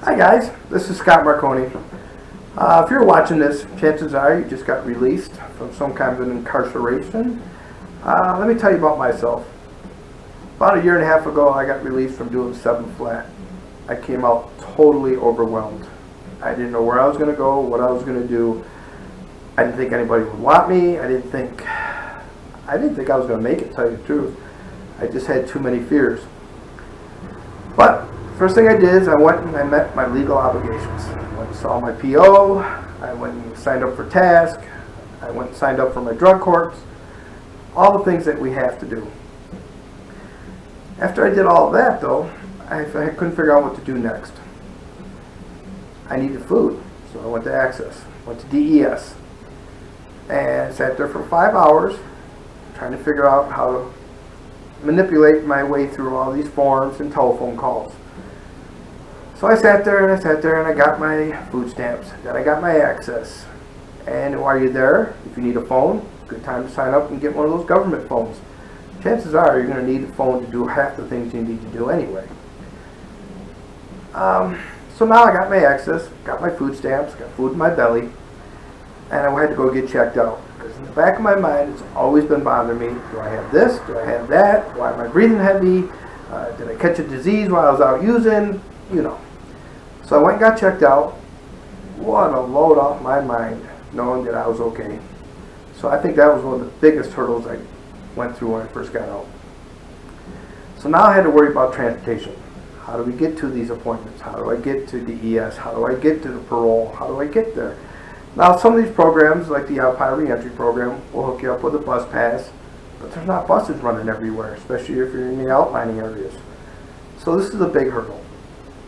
Hi guys, this is Scott Marconi. If you're watching this, chances are you just got released from some kind of an incarceration. Let me tell you about myself. About a year and a half ago, I got released from doing 7 flat. I came out totally overwhelmed. I didn't know where I was going to go, what I was going to do. I didn't think anybody would want me. I didn't think I was going to make it, to tell you the truth. I just had too many fears. But first thing I did is I went and I met my legal obligations. I went and saw my PO, I went and signed up for task, I went and signed up for my drug courts, all the things that we have to do. After I did all of that though, I couldn't figure out what to do next. I needed food, so I went to Access, went to DES, and sat there for 5 hours trying to figure out how to manipulate my way through all these forms and telephone calls. So I sat there and I got my food stamps, then I got my Access. And while you're there, if you need a phone, good time to sign up and get one of those government phones. Chances are you're going to need a phone to do half the things you need to do anyway. So now I got my Access, got my food stamps, got food in my belly, and I had to go get checked out. Because in the back of my mind, it's always been bothering me. Do I have this? Do I have that? Why am I breathing heavy? Did I catch a disease while I was out using? You know. So I went and got checked out. What a load off my mind, knowing that I was okay. So I think that was one of the biggest hurdles I went through when I first got out. So now I had to worry about transportation. How do we get to these appointments? How do I get to DES? How do I get to the parole? How do I get there? Now some of these programs, like the Yavapai Reentry Program, will hook you up with a bus pass, but there's not buses running everywhere, especially if you're in the outlining areas. So this is a big hurdle.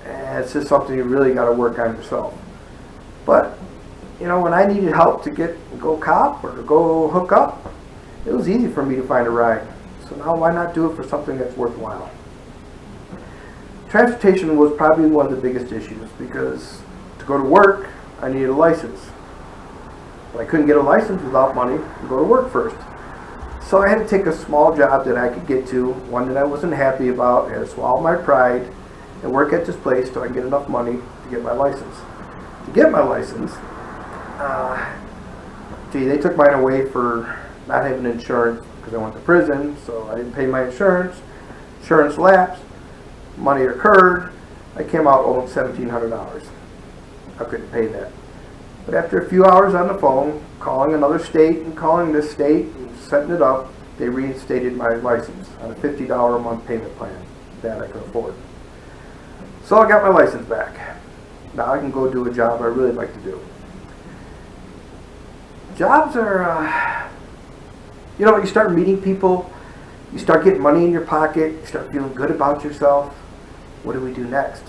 And it's just something you really got to work on yourself. But, you know, when I needed help to go cop or to go hook up, it was easy for me to find a ride. So now why not do it for something that's worthwhile? Transportation was probably one of the biggest issues because to go to work, I needed a license. But I couldn't get a license without money to go to work first. So I had to take a small job that I could get to, one that I wasn't happy about. I had to swallow my pride and work at this place so I can get enough money to get my license. To get my license, they took mine away for not having insurance because I went to prison, so I didn't pay my insurance. Insurance lapsed, money occurred, I came out owing $1,700. I couldn't pay that. But after a few hours on the phone, calling another state and calling this state and setting it up, they reinstated my license on a $50 a month payment plan that I could afford. So I got my license back. Now I can go do a job I really like to do. Jobs are, you start meeting people, you start getting money in your pocket, you start feeling good about yourself. What do we do next?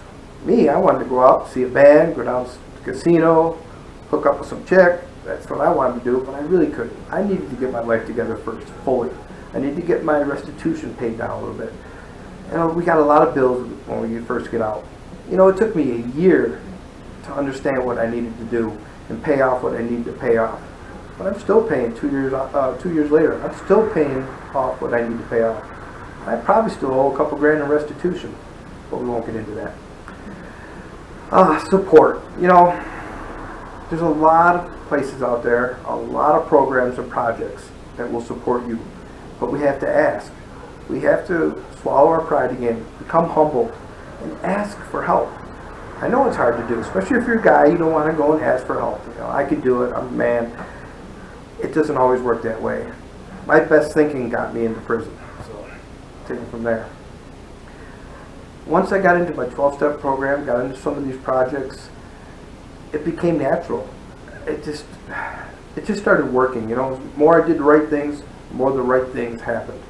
Me, I wanted to go out, see a band, go down to the casino, hook up with some chick. That's what I wanted to do, but I really couldn't. I needed to get my life together first, fully. I needed to get my restitution paid down a little bit. We got a lot of bills when we first get out. It took me a year to understand what I needed to do and pay off what I needed to pay off. But I'm still paying 2 years later. I'm still paying off what I need to pay off. I probably still owe a couple grand in restitution, but we won't get into that. Support. There's a lot of places out there, a lot of programs and projects that will support you, but we have to ask. We have to swallow our pride again, become humble, and ask for help. I know it's hard to do, especially if you're a guy, you don't want to go and ask for help. I can do it, I'm a man. It doesn't always work that way. My best thinking got me into prison, so take it from there. Once I got into my 12-step program, got into some of these projects, it became natural. It just started working. The more I did the right things, the more the right things happened.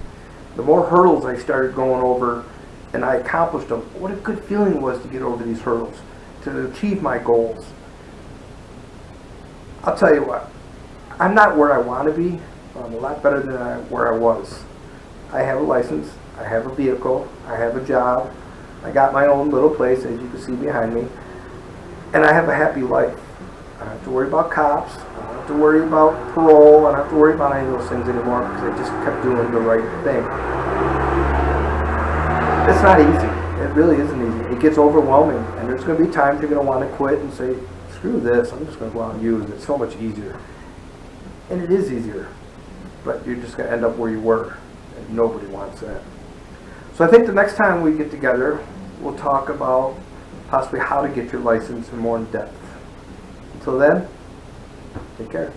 The more hurdles I started going over and I accomplished them, what a good feeling it was to get over these hurdles, to achieve my goals. I'll tell you what, I'm not where I want to be, but I'm a lot better than where I was. I have a license, I have a vehicle, I have a job, I got my own little place, as you can see behind me, and I have a happy life. I don't have to worry about cops, I don't have to worry about parole, I don't have to worry about any of those things anymore because I just kept doing the right thing. It's not easy. it really isn't easy. It gets overwhelming, and there's going to be times you're going to want to quit and say, screw this, I'm just going to go out and use it. It's so much easier. And it is easier, but you're just going to end up where you were, and nobody wants that. So I think the next time we get together, we'll talk about possibly how to get your license and more in depth. Until then, take care.